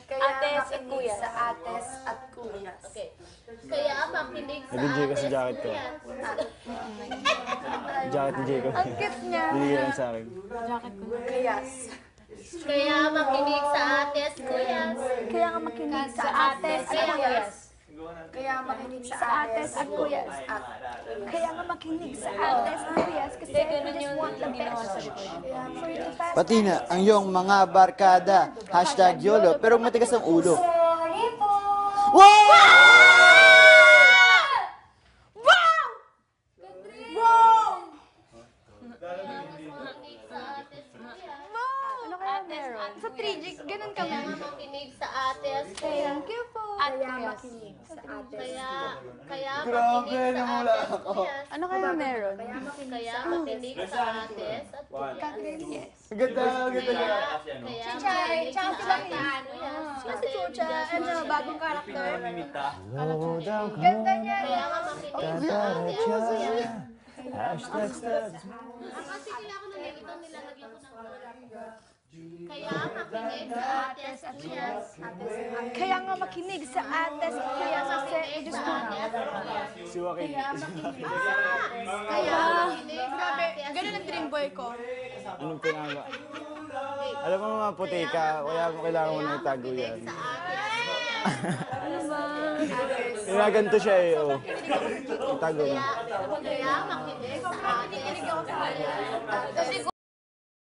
Kaya Ates at makinig kuyas. sa ates at kuyas. Okay. Kaya makinig sa Nag-DJ ka sa ates jacket ko. kuyas. Jacket ni Jacob. Ang cute niya. Binigyan sa akin. Kuyas. Kaya makinig sa ates kuyas. Kaya nga makinig sa ates at kuyas. Kaya makinig sa ates at kuyas. Kaya nga makinig sa ates at kuyas kasi we just want the best for you to pass. Pati na ang iyong mga barkada, hashtag YOLO, pero matigas ang ulo. Sorry po. Wow! Makinig sa ates kuyas. Ano kaya meron? Sa 3G, ganun kami. Kaya makinig sa ates kuyas. Thank you po. Kaya makinig sa ates. Kaya Grabe, makinig sa namula ates ako. kuyas. Ano kaya meron? Kaya makinig sa ates at kuyas. Catherine, yes. Ganda, ganda. Kaya Chichay, makinig tsaka sa sila ates kuyas. Si Chucha, ano, bagong karakter. Oh, daw ko. Ganda niya. Kaya nga makinig sa ates kuyas. Hashtag stud. Kasi kailangan na ito nilalagyan ko ng kaya makinig sa ates kuyas. Kaya nga makinig sa ates at kuyas kasi we just want Si Joaquin. Kaya makinig sa ates. Ganun ang dream boy ko. Anong pinama? Alam mo mga puti ka, kaya kailangan mo na itago yan. Ginaganto siya eh, oh. Itago mo. Kaya makinig sa ates kuyas.